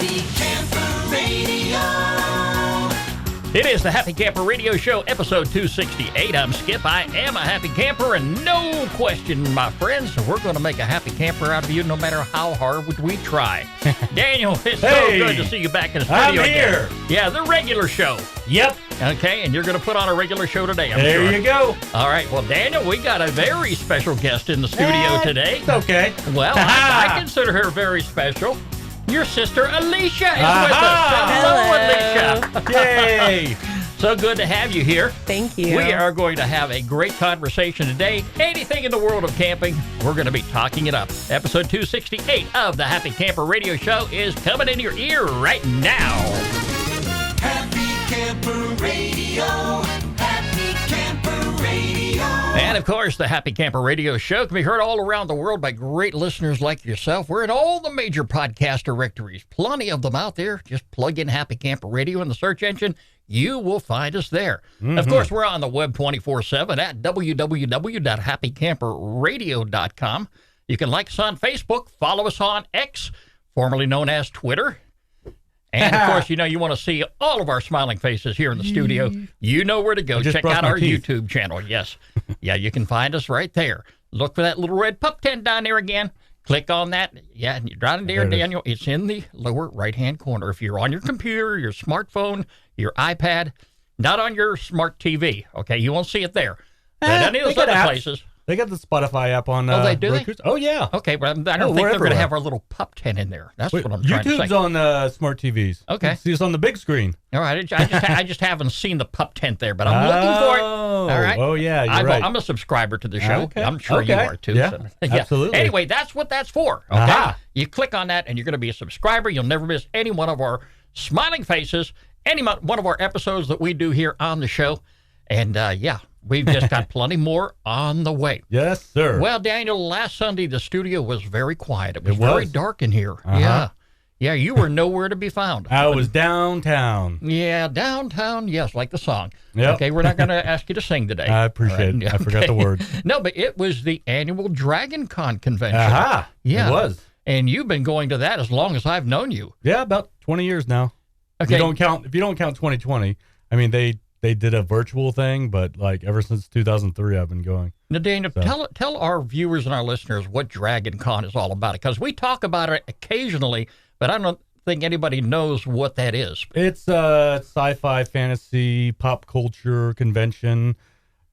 Happy Camper Radio. It is the Happy Camper Radio Show, episode 268. I'm Skip. I am a happy camper, and no question, my friends, we're going to make a happy camper out of you no matter how hard we try. Daniel, it's so good to see you back in the studio. I'm here. Again. Yeah, the regular show. Yep. Okay, and you're going to put on a regular show today, I'm sure. There you go. All right, well, Daniel, we got a very special guest in the studio today. It's okay. Well, I consider her very special. Your sister, Alecia, is with us. Hello, Alecia. Yay. So good to have you here. Thank you. We are going to have a great conversation today. Anything in the world of camping, we're going to be talking it up. Episode 268 of the Happy Camper Radio Show is coming in your ear right now. Happy Camper Radio. Happy Camper Radio. And, of course, the Happy Camper Radio Show can be heard all around the world by great listeners like yourself. We're in all the major podcast directories. Plenty of them out there. Just plug in Happy Camper Radio in the search engine. You will find us there. Mm-hmm. Of course, we're on the web 24/7 at www.happycamperradio.com. You can like us on Facebook, follow us on X, formerly known as Twitter. And, of course, you want to see all of our smiling faces here in the studio. You know where to go. Check out our YouTube channel. Yes. Yeah, you can find us right there. Look for that little red pup tent down there again. Click on that. Yeah, and you're down there, Daniel. It's in the lower right-hand corner. If you're on your computer, your smartphone, your iPad, not on your smart TV, okay? You won't see it there. But any of those other places. They got the Spotify app on they do Roku. Oh, yeah. Okay, but I don't think they're going to have our little pup tent in there. That's what I'm trying to say. YouTube's on smart TVs. Okay. You see us on the big screen. All right. I just haven't seen the pup tent there, but I'm looking for it. All right. Oh, yeah, you're right. I'm a subscriber to the show. Okay. I'm sure you are, too. Yeah, so, absolutely. Anyway, that's what that's for. Okay. Aha. You click on that, and you're going to be a subscriber. You'll never miss any one of our smiling faces, any one of our episodes that we do here on the show. And, we've just got plenty more on the way. Yes, sir. Well, Daniel, last Sunday, the studio was very quiet. It was very dark in here. Yeah. Yeah, you were nowhere to be found. I was downtown. Yeah, downtown, yes, like the song. Yep. Okay, we're not going to ask you to sing today. I appreciate it. I forgot the words. No, but it was the annual Dragon Con convention. Aha. Yeah. It was. And you've been going to that as long as I've known you. Yeah, about 20 years now. Okay. If you don't count 2020, I mean, they did a virtual thing, but like ever since 2003, I've been going. Now, Daniel, tell our viewers and our listeners what Dragon Con is all about, because we talk about it occasionally, but I don't think anybody knows what that is. It's a sci-fi, fantasy, pop culture convention.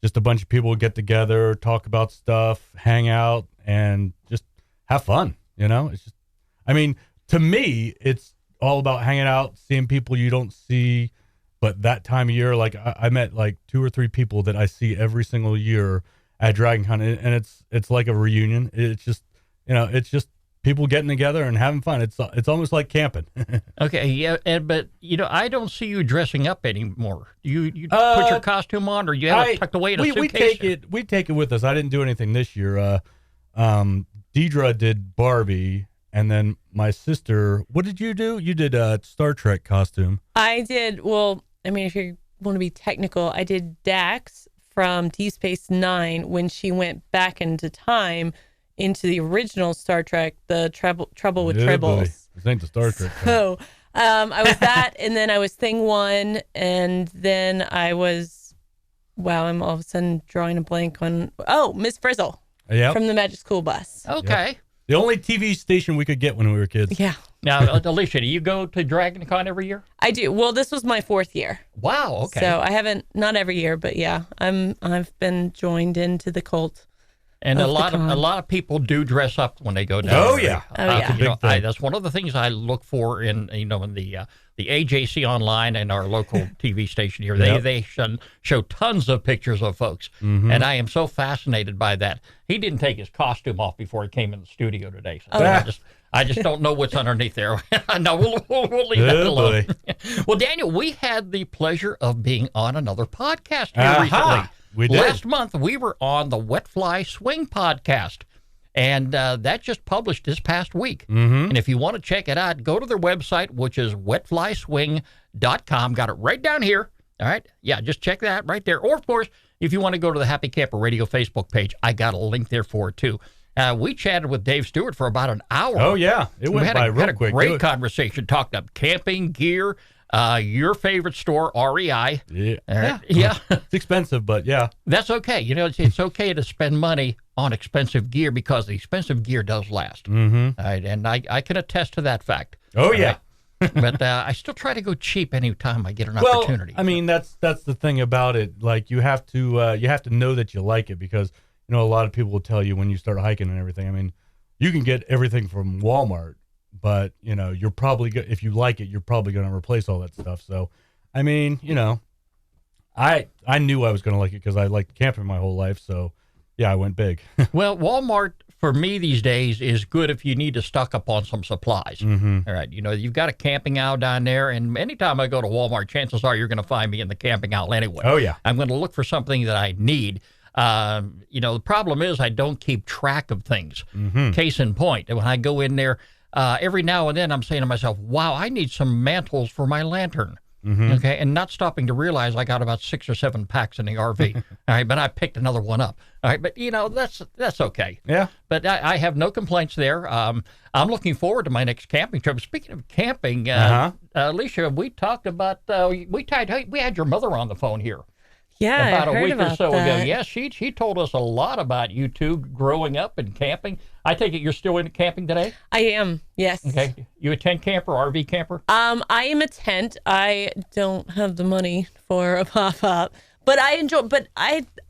Just a bunch of people get together, talk about stuff, hang out, and just have fun. It's just, I mean, to me, it's all about hanging out, seeing people you don't see. But that time of year, like I met like 2 or 3 people that I see every single year at Dragon Con, and it's like a reunion. It's just it's just people getting together and having fun. It's almost like camping. Okay, yeah, but I don't see you dressing up anymore. You put your costume on, or you have it tucked away in a suitcase? We take it with us. I didn't do anything this year. Deidre did Barbie. And then my sister, what did you do? You did a Star Trek costume. I did, well, I mean, if you want to be technical, I did Dax from Deep Space Nine when she went back into time into the original Star Trek, the Trouble with Tribbles. This ain't the Star Trek. So I was that, and then I was Thing 1, and then I was, I'm all of a sudden drawing a blank on, Miss Frizzle from the Magic School Bus. Okay. Yep. The only TV station we could get when we were kids. Yeah. Now, Alecia, do you go to Dragon Con every year? I do. Well, this was my 4th year. Wow. Okay. So I haven't, not every year, but yeah, I've been joined into the cult. And a lot of people do dress up when they go down. Oh yeah. That's one of the things I look for in the AJC online and our local TV station here. They show tons of pictures of folks, and I am so fascinated by that. He didn't take his costume off before he came in the studio today. So I just don't know what's underneath there. No, we'll leave that alone. Well, Daniel, we had the pleasure of being on another podcast here recently. We did. Last month, we were on the Wet Fly Swing podcast, and that just published this past week. Mm-hmm. And if you want to check it out, go to their website, which is wetflyswing.com. Got it right down here. All right? Yeah, just check that right there. Or, of course, if you want to go to the Happy Camper Radio Facebook page, I got a link there for it, too. We chatted with Dave Stewart for about an hour. Oh, yeah. It We went had by a, real had a quick. great conversation. Talked up camping gear, your favorite store, REI. Yeah. Yeah. It's expensive, but yeah. That's okay. It's okay to spend money on expensive gear because the expensive gear does last. Mm-hmm. All right, and I can attest to that fact. Oh, yeah. But I still try to go cheap anytime I get an Well, opportunity. I mean, that's the thing about it. Like, you have to know that you like it because, a lot of people will tell you when you start hiking and everything. I mean, you can get everything from Walmart, but, you're probably, if you like it, you're probably going to replace all that stuff. So, I mean, I knew I was going to like it because I liked camping my whole life. So, yeah, I went big. Well, Walmart for me these days is good if you need to stock up on some supplies. Mm-hmm. All right, you've got a camping owl down there, and anytime I go to Walmart, chances are you're going to find me in the camping owl anyway. Oh, yeah. I'm going to look for something that I need. The problem is I don't keep track of things. Mm-hmm. Case in point, when I go in there, every now and then I'm saying to myself, wow, I need some mantles for my lantern. Mm-hmm. Okay, and not stopping to realize I got about 6 or 7 packs in the RV. All right, but I picked another one up. All right, but that's okay. Yeah. But I have no complaints there. I'm looking forward to my next camping trip. Speaking of camping, Alecia, we talked about we had your mother on the phone here. Yeah, About I a heard week about or so that. ago. Yes, she told us a lot about you two growing up and camping. I take it you're still into camping today? I am, yes. Okay. You a tent camper, RV camper? I am a tent. I don't have the money for a pop-up, but I enjoy,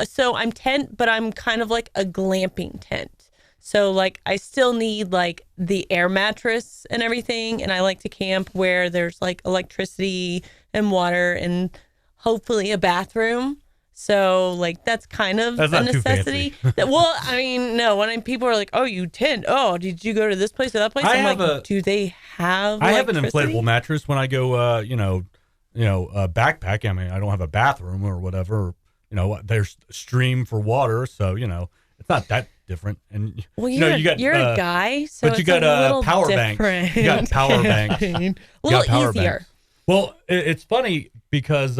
so I'm tent, but I'm kind of like a glamping tent. So like I still need like the air mattress and everything, and I like to camp where there's like electricity and water and hopefully a bathroom. So like that's kind of That's a not too necessity. Well, I mean, no. When people are like, "Oh, you tent? Oh, did you go to this place or that place?" I'm like, "Do they have?" I have an electricity? inflatable mattress when I go. Backpack. I mean, I don't have a bathroom or whatever. There's a stream for water, so it's not that different. And Well, you're a guy, so but you it's got a little power banks. different. You got power banks. A little easier. Well, it's funny because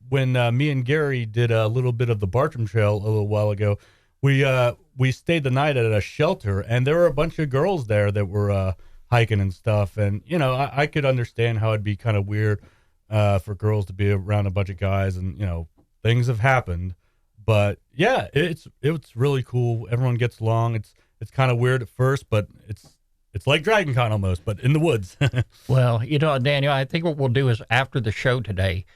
when me and Gary did a little bit of the Bartram Trail a little while ago, we stayed the night at a shelter, and there were a bunch of girls there that were hiking and stuff. And I could understand how it'd be kind of weird for girls to be around a bunch of guys, and things have happened. But yeah, it's really cool. Everyone gets along. It's kind of weird at first, but it's like Dragon Con almost, but in the woods. Well, Daniel, I think what we'll do is after the show today,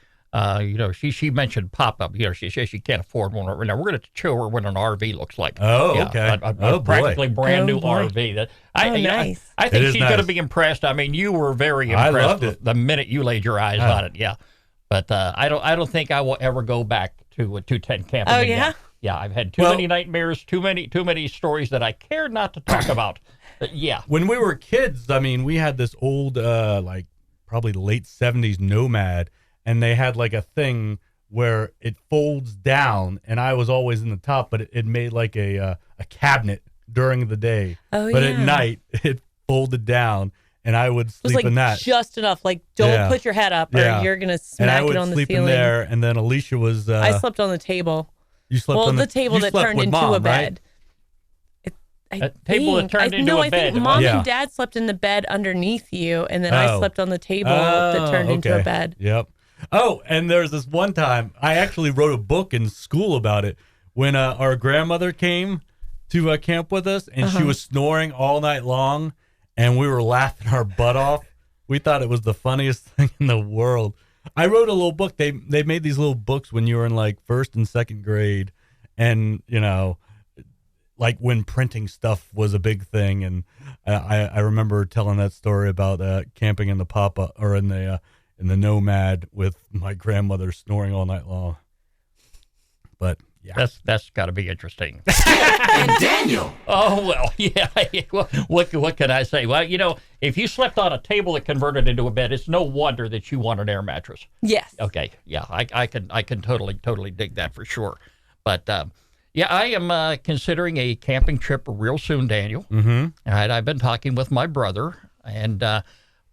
she mentioned pop-up. She says she can't afford one right now. We're going to show her what an RV looks like. Oh, okay. A practically brand new RV. Nice. I think It is she's going to nice. be impressed. I mean, you were very I impressed loved it. the minute you laid your eyes on it. Yeah. But I don't think I will ever go back to a 210 camping. Oh, again. yeah? Yeah, I've had too many nightmares, too many stories that I care not to talk about. Yeah. When we were kids, I mean, we had this old, probably late 70s Nomad, and they had like a thing where it folds down, and I was always in the top, but it made like a cabinet during the day. Oh, but yeah. at night, it folded down, and I would It was sleep like in that. just enough. Like, don't Yeah. put your head up, or Yeah. you're gonna And I smack would it on the sleep ceiling. in there, and then Alecia was... I slept on the table. You slept Well, on the table you that slept turned with into Mom, a bed. right? A table that turned into a I bed. think Mom Yeah. and Dad slept in the bed underneath you, and then I Oh. slept on the table that turned into a okay. bed. Yep. Oh, and there's this one time I actually wrote a book in school about it when our grandmother came to camp with us, and she was snoring all night long, and we were laughing our butt off. We thought it was the funniest thing in the world. I wrote a little book. They made these little books when you were in like first and second grade, and like when printing stuff was a big thing. And I remember telling that story about camping in the Papa or in the Nomad with my grandmother snoring all night long. But yeah, That's got to be interesting. And Daniel. Oh, well, yeah. Well, what can I say? Well, if you slept on a table that converted into a bed, it's no wonder that you want an air mattress. Yes. Okay, yeah, I can totally dig that for sure. But yeah, I am considering a camping trip real soon, Daniel. Mm-hmm. All right, I've been talking with my brother, and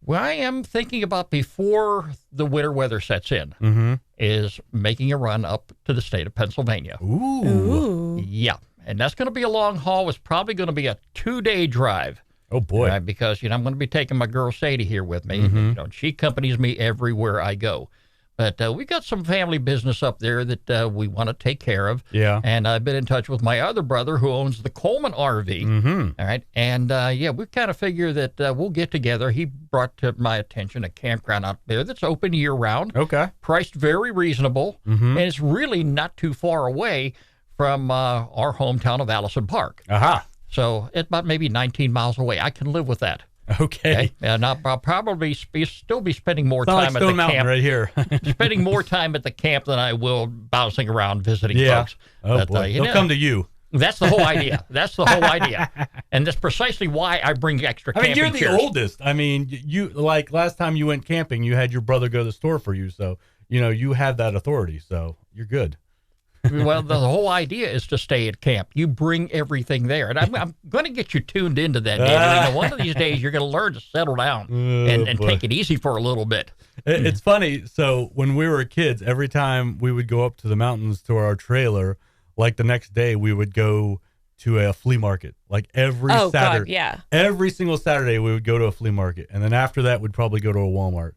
what I am thinking about before the winter weather sets in is making a run up to the state of Pennsylvania. Ooh. Ooh. Yeah, And that's going to be a long haul. It's probably going to be a 2-day drive. Oh, boy. Because, I'm going to be taking my girl Sadie here with me. And, she accompanies me everywhere I go. But we got some family business up there that we want to take care of. Yeah. And I've been in touch with my other brother who owns the Coleman RV. All right. And, we kind of figure that we'll get together. He brought to my attention a campground out there that's open year-round. Okay. Priced very reasonable. And it's really not too far away from our hometown of Allison Park. Aha. So it's about maybe 19 miles away. I can live with that. Okay. And I'll probably still be spending more Sound time like at Stone the Mountain camp. right here. Spending more time at the camp than I will bouncing around visiting Yeah. folks. Oh, But, boy. They'll come to you. That's the whole idea. That's the whole idea. And that's precisely why I bring extra camping you're the chairs. oldest. I mean, you like last time you went camping, you had your brother go to the store for you. So, you have that authority. So you're good. Well, the whole idea is to stay at camp. You bring everything there. And I'm going to get you tuned into that, Daniel. One of these days, you're going to learn to settle down and boy. take it easy for a little bit. It's funny. So when we were kids, every time we would go up to the mountains to our trailer, like the next day, we would go to a flea market. Like every Saturday. God, yeah. Every single Saturday, we would go to a flea market. And then after that, we'd probably go to a Walmart.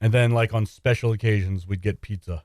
And then like on special occasions, we'd get pizza.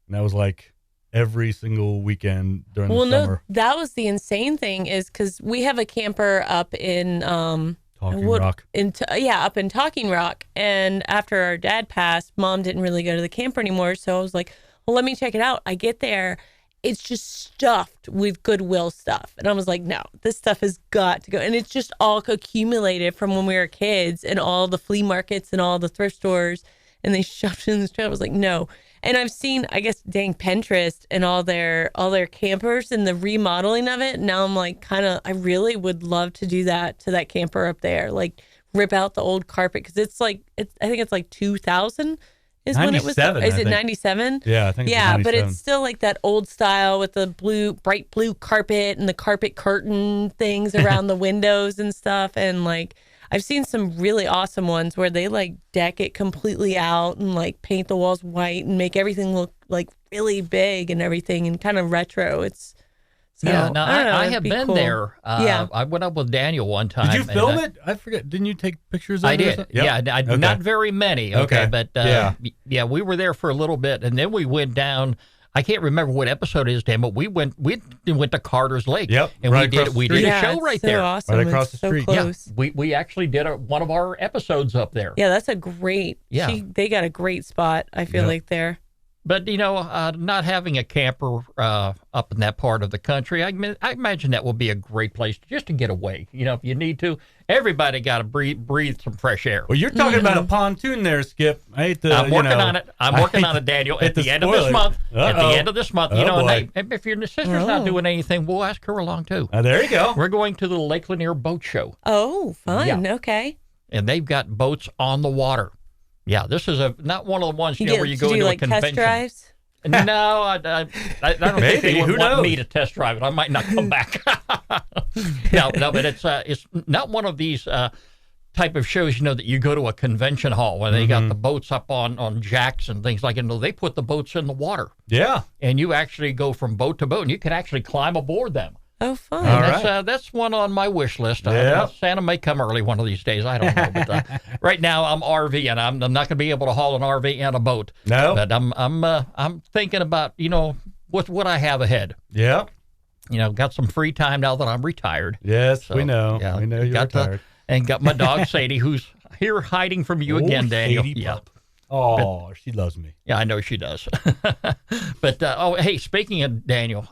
And that was like every single weekend during the summer. No, that was the insane thing is because we have a camper up in Talking Rock. Up in Talking Rock. And after our dad passed, Mom didn't really go to the camper anymore. So I was like, well, let me check it out. I get there. It's just stuffed with Goodwill stuff. And I was like, no, this stuff has got to go. And it's just all accumulated from when we were kids and all the flea markets and all the thrift stores. And they shoved it in this trailer. I was like, no. And I've seen, I guess, dang Pinterest and all their campers and the remodeling of it. Now I'm like, I really would love to do that to that camper up there. Like rip out the old carpet. Cause I think it's like 2000 is when it was. Is it 97? Yeah, I think it's 97. But it's still like that old style with the bright blue carpet and the carpet curtain things around the windows and stuff. And like, I've seen some really awesome ones where they like deck it completely out and like paint the walls white and make everything look like really big and everything and kind of retro. I have been cool. there. I went up with Daniel one time. Did you film it? I forget. Didn't you take pictures of it? I did. Yep. Yeah, Okay. not very many. Okay. But we were there for a little bit, and then we went down. I can't remember what episode it is, Dan, but we went to Carter's Lake. Yep, and right we did a show right so there. Awesome. Right across It's the street. So close. Yeah, we actually did one of our episodes up there. Yeah, that's a great. Yeah. They got a great spot. I feel like there. But, not having a camper up in that part of the country, I imagine that will be a great place just to get away. If you need to, everybody got to breathe some fresh air. Well, you're talking about a pontoon there, Skip. I hate to. I'm working on it. I'm working on it, Daniel. At the end of this month, if your sister's not doing anything, we'll ask her along too. There you go. We're going to the Lake Lanier Boat Show. Oh, fun. Yeah. Okay. And they've got boats on the water. Yeah, this is not one of the ones where you go to into like a convention. test drives? No, I don't think they would want me to test drive it. I might not come back. No, but it's not one of these type of shows, that you go to a convention hall where they got the boats up on jacks and things like that. No, they put the boats in the water. Yeah. And you actually go from boat to boat, and you can actually climb aboard them. Oh, fun. And that's one on my wish list. Santa may come early one of these days. I don't know. But right now I'm RV, and I'm not going to be able to haul an RV and a boat. No. But I'm thinking about with what I have ahead. Yeah. Got some free time now that I'm retired. Yes, So, we know. yeah, We know you're retired. And got my dog Sadie, who's here hiding from you again, Daniel. Sadie Yeah. pup. Oh, she loves me. Yeah, I know she does. But hey, speaking of Daniel,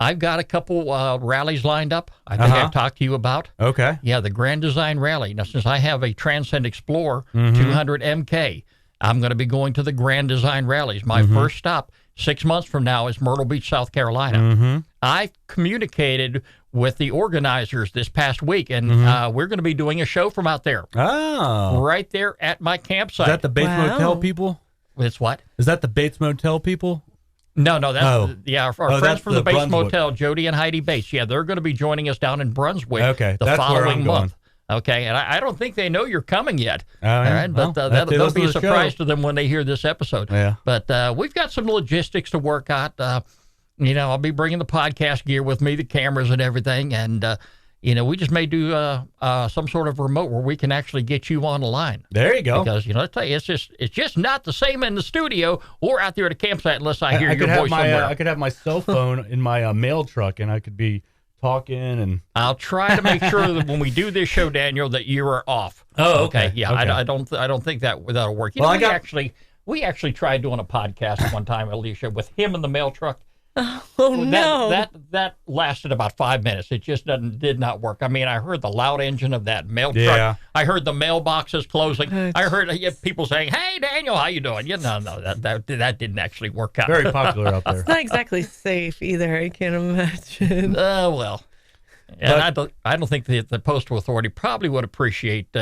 I've got a couple rallies lined up. I think I've talked to you about. Okay. Yeah, the Grand Design Rally. Now, since I have a Transcend Explorer 200 MK, I'm going to be going to the Grand Design Rallies. My first stop 6 months from now is Myrtle Beach, South Carolina. I communicated with the organizers this past week, and we're going to be doing a show from out there. Oh. Right there at my campsite. Is that the Bates Motel people? It's what? Is that the Bates Motel people? No, that's our friends that's from the Bates Brunswick. Motel, Jody and Heidi Bates. Yeah, they're going to be joining us down in Brunswick the that's where following I'm month. Okay, and I don't think they know you're coming yet. All right, but well, that'll be a surprise show. to them when they hear this episode. Yeah. But we've got some logistics to work out. I'll be bringing the podcast gear with me, the cameras and everything. And, we just may do some sort of remote where we can actually get you on the line. There you go. Because, I tell you, it's just not the same in the studio or out there at a campsite unless I hear your voice somewhere. I could have my cell phone in my mail truck, and I could be talking. And I'll try to make sure that when we do this show, Daniel, that you are off. Oh, okay. Yeah, okay. I don't think that'll work. We actually tried doing a podcast one time, Alecia, with him in the mail truck. Oh no! That lasted about 5 minutes. It just did not work. I mean, I heard the loud engine of that mail truck. Yeah. I heard the mailboxes closing. I heard people saying, "Hey, Daniel, how you doing?" No, that didn't actually work out. Very popular out there. It's not exactly safe either. I can't imagine. Well, and I don't think the Postal Authority probably would appreciate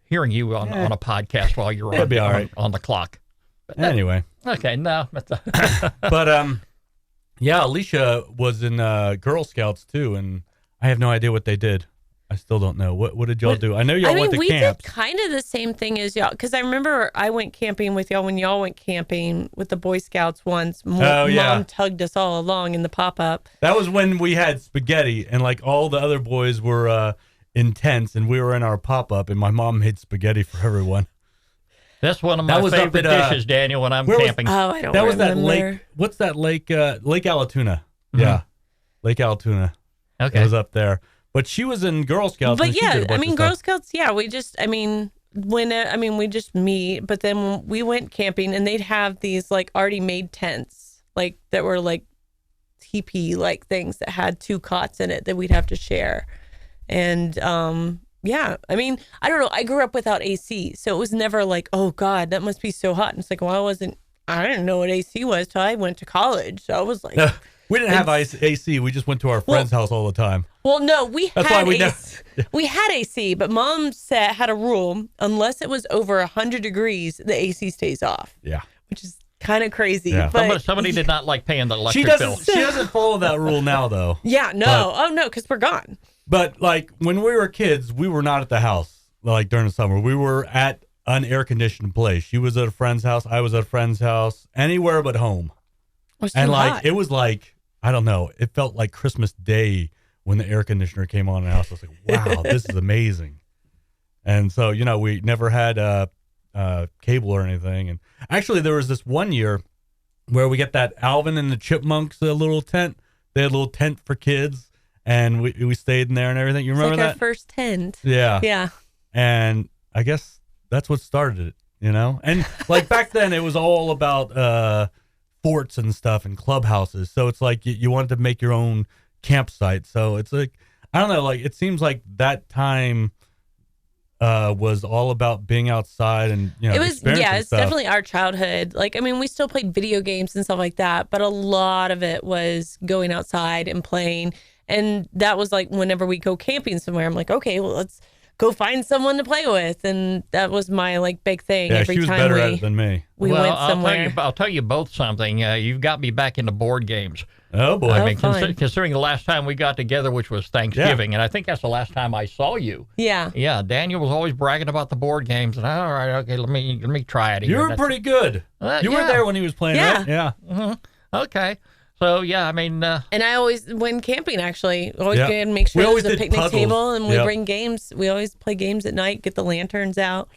hearing you on a podcast while you're That'd be all right. on the clock. But anyway. Okay, no. But yeah, Alecia was in Girl Scouts too, and I have no idea what they did. I still don't know. What did y'all do? I know y'all went to we camps. did kind of the same thing as y'all, because I remember I went camping with y'all when y'all went camping with the Boy Scouts once. Mom tugged us all along in the pop-up. That was when we had spaghetti, and like all the other boys were in tents, and we were in our pop-up, and my mom made spaghetti for everyone. That's one of my favorite dishes, Daniel, when I'm camping. I don't remember. That was that lake. What's that lake? Lake Alatuna. Mm-hmm. Yeah. Lake Alatuna. Okay. It was up there. But she was in Girl Scouts. But yeah, Girl Scouts, we just, we just meet, but then when we went camping and they'd have these like already made tents, like that were like teepee like things that had 2 cots in it that we'd have to share. And, I don't know. I grew up without AC, so it was never like, oh God, that must be so hot. And it's like, well, I didn't know what AC was till I went to college. So I was like, we didn't have AC. We just went to our friend's house all the time. Well, no, we had AC, but Mom had a rule: unless it was over 100 degrees, the AC stays off. Yeah, which is kind of crazy. Yeah. But somebody did not like paying the electric bill. She doesn't follow that rule now, though. Yeah, no, because we're gone. But like when we were kids, we were not at the house like during the summer. We were at an air conditioned place. She was at a friend's house. I was at a friend's house. Anywhere but home. And like it was like, I don't know. It felt like Christmas Day when the air conditioner came on in the house. I was like, wow, this is amazing. And so, we never had cable or anything. And actually, there was this one year where we get that Alvin and the Chipmunks little tent. They had a little tent for kids. And we stayed in there and everything. You remember that? Our first tent. Yeah. Yeah. And I guess that's what started it, And like back then, it was all about forts and stuff and clubhouses. So it's like you wanted to make your own campsite. So it's like, I don't know, like it seems like that time was all about being outside and, it was, it's stuff. definitely our childhood. Like, we still played video games and stuff like that, but a lot of it was going outside and playing. And that was like whenever we go camping somewhere, I'm like, okay, well, let's go find someone to play with. And that was my like big thing. Yeah, every she was time better at it than me. We went somewhere. I'll tell you both something. You've got me back into board games. Oh, boy. Considering the last time we got together, which was Thanksgiving, and I think that's the last time I saw you. Yeah. Yeah, Daniel was always bragging about the board games. And all right, okay, let me try it. You were pretty good. You were there when he was playing, right? Yeah. Mm-hmm. Okay. So, and I always, when camping, actually, always go and make sure there's a picnic table and we bring games. We always play games at night, get the lanterns out.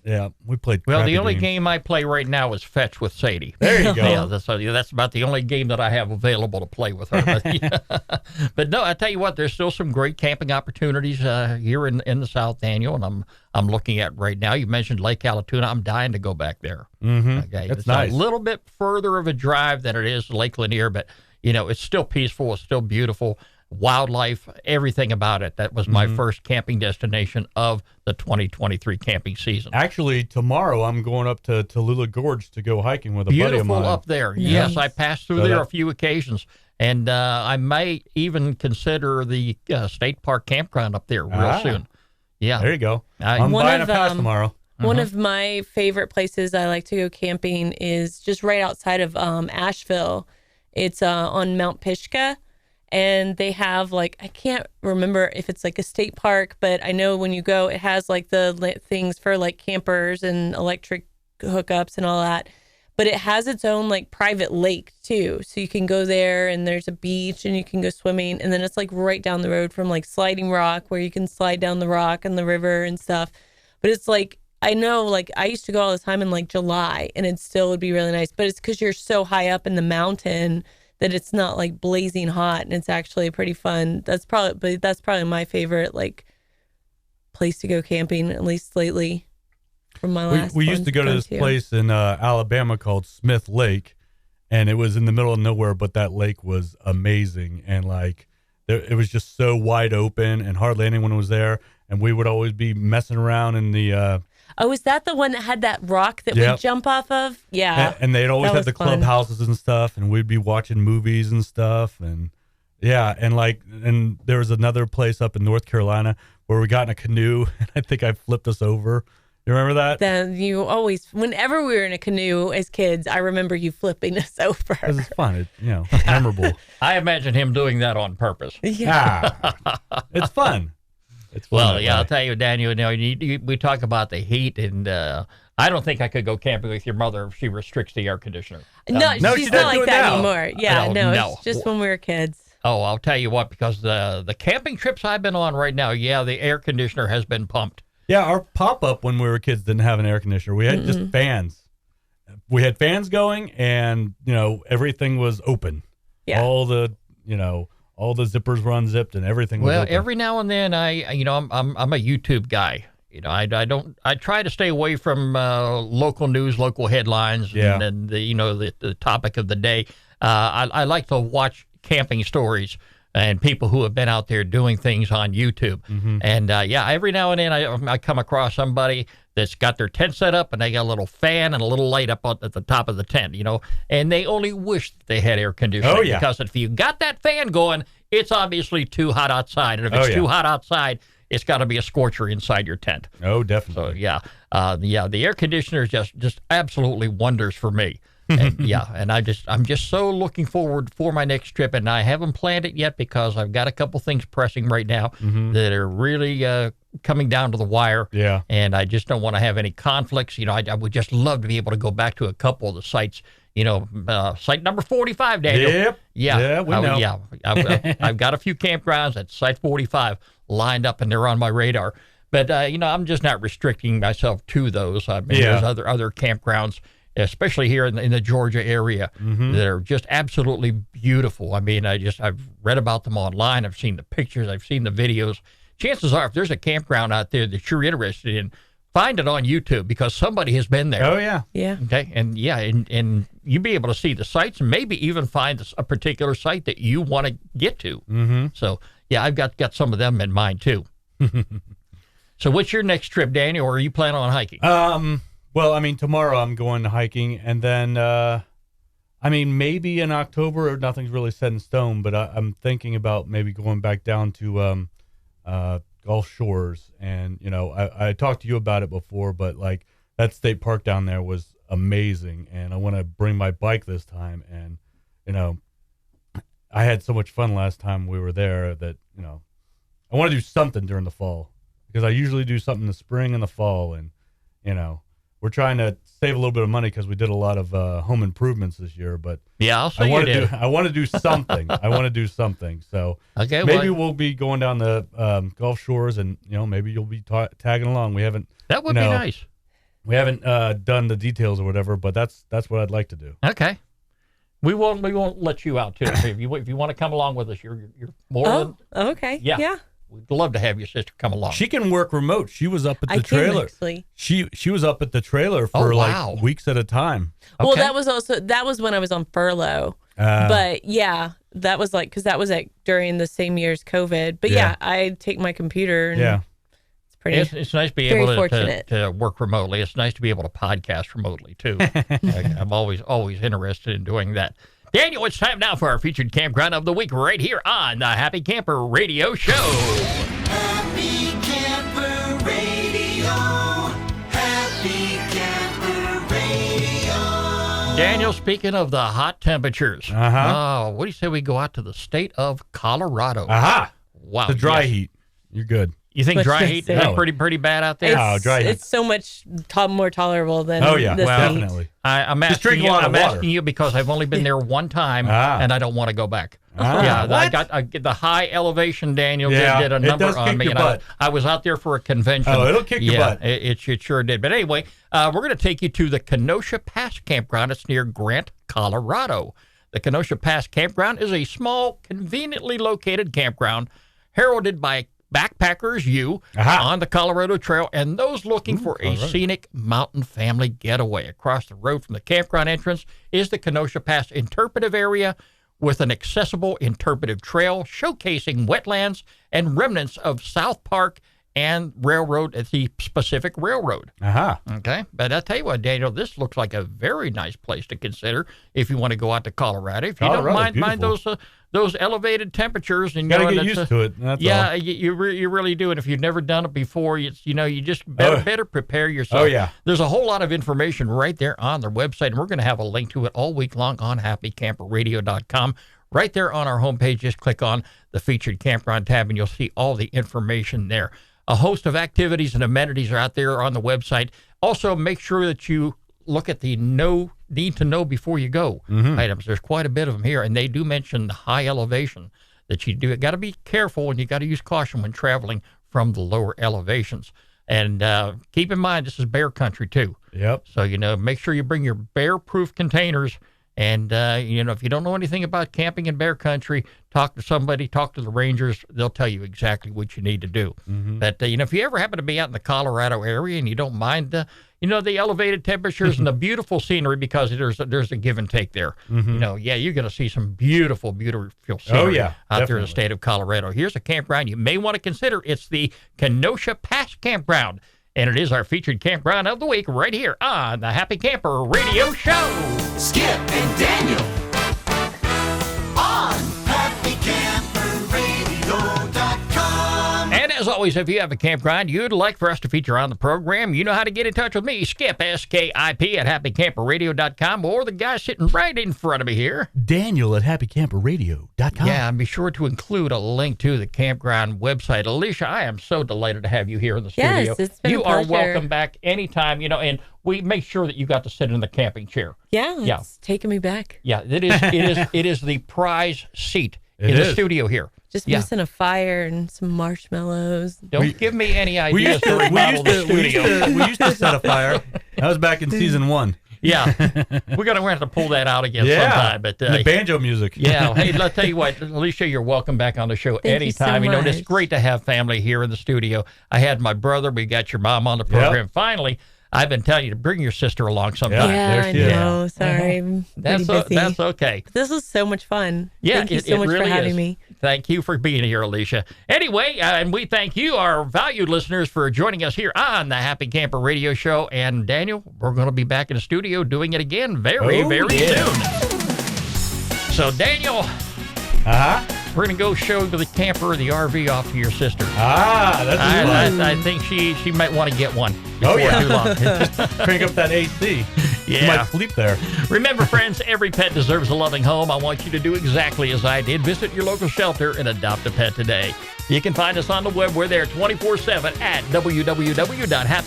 Yeah, we played the only game I play right now is Fetch with Sadie. There you go. Yeah, that's about the only game that I have available to play with her. But no, I tell you what, there's still some great camping opportunities here in the South, Daniel, and I'm looking at right now. You mentioned Lake Alatuna. I'm dying to go back there. Mm-hmm. Okay, that's it's nice. a little bit further of a drive than it is Lake Lanier, but it's still peaceful. It's still beautiful. Wildlife, everything about it. That was my first camping destination of the 2023 camping season. Actually, tomorrow I'm going up to Tallulah Gorge to go hiking with a buddy of mine. Beautiful up there. Yes, I passed through there a few occasions. And I may even consider the state park campground up there real soon. Yeah. There you go. I'm buying a pass tomorrow. One of my favorite places I like to go camping is just right outside of Asheville. It's on Mount Pishka. And they have like, I can't remember if it's like a state park, but I know when you go, it has like the things for like campers and electric hookups and all that. but it has its own like private lake too. So you can go there and there's a beach and you can go swimming. And then it's like right down the road from like Sliding Rock where you can slide down the rock and the river and stuff. But it's like, I know like I used to go all the time in like July and it still would be really nice. But it's because you're so high up in the mountain that it's not like blazing hot and it's actually pretty fun. That's probably my favorite like place to go camping, at least lately. From my last we used to go to this place in Alabama called Smith Lake, and it was in the middle of nowhere, but that lake was amazing, and like it was just so wide open, and hardly anyone was there, and we would always be messing around in the. Oh, is that the one that had that rock that we jump off of? Yeah, and they'd always have the fun. clubhouses and stuff, and we'd be watching movies and stuff, and and there was another place up in North Carolina where we got in a canoe, and I think I flipped us over. You remember that? Then you always, whenever we were in a canoe as kids, I remember you flipping us over. It's fun. It's memorable. I imagine him doing that on purpose. Yeah. It's fun. It's fun. Well, yeah, I'll tell you, Daniel, we talk about the heat, and I don't think I could go camping with your mother if she restricts the air conditioner. No, she's not like that anymore. Yeah, no. It's just when we were kids. Oh, I'll tell you what, because the camping trips I've been on right now, the air conditioner has been pumped. Yeah, our pop-up when we were kids didn't have an air conditioner. We had just fans. We had fans going, and, everything was open. Yeah. All the zippers were unzipped and everything was open. Every now and then I'm a YouTube guy. I try to stay away from local news, local headlines, and the topic of the day. I like to watch camping stories and people who have been out there doing things on YouTube. Mm-hmm. And every now and then I come across somebody that's got their tent set up and they got a little fan and a little light up at the top of the tent, and they only wish they had air conditioning. Oh, yeah. Because if you got that fan going, it's obviously too hot outside. And if it's too hot outside, it's got to be a scorcher inside your tent. Oh, definitely. So, the air conditioner just absolutely wonders for me. And I'm just so looking forward for my next trip, and I haven't planned it yet because I've got a couple things pressing right now that are really coming down to the wire. Yeah. And I just don't want to have any conflicts. I would just love to be able to go back to a couple of the sites. Site number 45, Daniel. Yep. Yeah. We know. I've got a few campgrounds at site 45 lined up, and they're on my radar. But I'm just not restricting myself to those. I mean, there's other campgrounds, especially here in the Georgia area, that are just absolutely beautiful. I mean, I've read about them online. I've seen the pictures. I've seen the videos. Chances are, if there's a campground out there that you're interested in, find it on YouTube because somebody has been there. Oh, yeah. Yeah. Okay. And and you'll be able to see the sites and maybe even find a particular site that you want to get to. Mm-hmm. So, I've got some of them in mind, too. So what's your next trip, Daniel, or are you planning on hiking? Well, I mean, tomorrow I'm going hiking, and then, maybe in October, nothing's really set in stone, but I'm thinking about maybe going back down to Gulf Shores, and, I talked to you about it before, but, like, that state park down there was amazing, and I want to bring my bike this time, and, I had so much fun last time we were there that, I want to do something during the fall, because I usually do something in the spring and the fall, and, we're trying to save a little bit of money because we did a lot of home improvements this year, but I'll say you did. I want to do something. So maybe we'll be going down the Gulf Shores, and maybe you'll be tagging along. We haven't. That would be nice. We haven't done the details or whatever, but that's what I'd like to do. Okay. We won't let you out too. If you want to come along with us, you're more than. Oh, okay. Yeah. We'd love to have your sister come along. She can work remote. She was up at the trailer. Actually. She was up at the trailer for like weeks at a time. Well, Okay. that was when I was on furlough. But that was because that was during the same year as COVID. But I take my computer and it's pretty. It's nice to be very able fortunate. to work remotely. It's nice to be able to podcast remotely too. I'm always interested in doing that. Daniel, it's time now for our featured campground of the week right here on the Happy Camper Radio Show. Happy Camper Radio. Happy Camper Radio. Daniel, speaking of the hot temperatures, what do you say we go out to the state of Colorado? Aha! Wow. The dry yes. heat. You're good. You think What dry should I heat say? is pretty bad out there? No, dry heat. It's so much more tolerable than Oh, yeah. this Well, heat. Definitely. I'm Just drink asking a you. lot of I'm water. asking you because I've only been there one time, Ah. and I don't want to go back. Ah, Yeah, I what? got the high elevation. Daniel Yeah, did a it number does on kick me, your and butt. I was out there for a convention. Oh, it'll kick your yeah, butt. it sure did. But anyway, we're going to take you to the Kenosha Pass Campground. It's near Grant, Colorado. The Kenosha Pass Campground is a small, conveniently located campground heralded by backpackers, Aha. on the Colorado Trail, and those looking for a Colorado. scenic mountain family getaway. Across the road from the campground entrance is the Kenosha Pass Interpretive Area with an accessible interpretive trail showcasing wetlands and remnants of South Park and railroad at the Pacific Railroad. Aha. Okay, but I tell you what, Daniel, this looks like a very nice place to consider if you want to go out to Colorado. If you don't Colorado's mind those elevated temperatures, and Gotta and get it's, used to it. That's yeah, all. you really do. And if you've never done it before, you just better prepare yourself. Oh, yeah. There's a whole lot of information right there on their website, and we're going to have a link to it all week long on happycamperradio.com. Right there on our homepage, just click on the featured campground tab, and you'll see all the information there. A host of activities and amenities are out there on the website. Also, make sure that you look at the need to know before you go items. There's quite a bit of them here, and they do mention the high elevation that you do. Got to be careful, and you got to use caution when traveling from the lower elevations. And keep in mind, this is bear country too. Yep. So, make sure you bring your bear-proof containers. And, if you don't know anything about camping in bear country, talk to somebody, talk to the rangers. They'll tell you exactly what you need to do. But, if you ever happen to be out in the Colorado area and you don't mind, the elevated temperatures and the beautiful scenery, because there's a give and take there. You're going to see some beautiful scenery out there in definitely. the state of Colorado. Here's a campground you may want to consider. It's the Kenosha Pass Campground. And it is our featured campground of the week right here on the Happy Camper Radio Show. Skip and Daniel on happycamperradio.com. And as always, if you have a campground you'd like for us to feature on the program, you know how to get in touch with me, Skip, S-K-I-P, at happycamperradio.com, or the guy sitting right in front of me here. Daniel at happycamperradio.com. Yeah, and be sure to include a link to the campground website. Alecia, I am so delighted to have you here in the studio. Yes, it's been you a are pleasure. welcome back anytime, and we make sure that you got to sit in the camping chair. Yeah, Yeah. it's taking me back. Yeah, it is the prize seat in It the is. studio here. Just Yeah. missing a fire and some marshmallows. Don't give me any We ideas used to to, remodel the studio. we used to set a fire. That was back in season 1. Yeah, we're gonna have to pull that out again sometime. But the banjo music. yeah, hey, let's tell you what, Alecia, you're welcome back on the show Thank you so anytime. It's much. great to have family here in the studio. I had my brother. We got your mom on the program. Finally, I've been telling you to bring your sister along sometime. there I she is. know. Sorry, I'm That's pretty busy. that's okay. This was so much fun. Yeah, Thank you it so much really for having is. me. Thank you for being here, Alecia. Anyway, and we thank you, our valued listeners, for joining us here on the Happy Camper Radio Show. And Daniel, we're going to be back in the studio doing it again very soon. So, Daniel, we're going to go show the camper, the RV off to your sister. That's fun. I think she might want to get one before too long. Crank up that AC. You Yeah. might sleep there. Remember, friends, every pet deserves a loving home. I want you to do exactly as I did. Visit your local shelter and adopt a pet today. You can find us on the web. We're there 24/7 at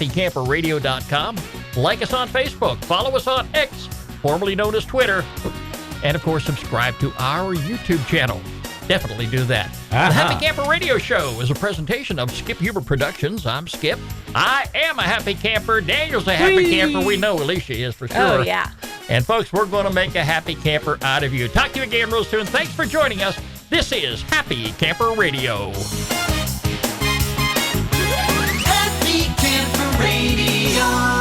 www.happycamperradio.com. Like us on Facebook. Follow us on X, formerly known as Twitter. And, of course, subscribe to our YouTube channel. Definitely do that. The Happy Camper Radio Show is a presentation of Skip Huber Productions. I'm Skip. I am a happy camper. Daniel's a happy camper. We know Alecia is for sure. Oh, yeah. And, folks, we're going to make a happy camper out of you. Talk to you again real soon. Thanks for joining us. This is Happy Camper Radio. Happy Camper Radio.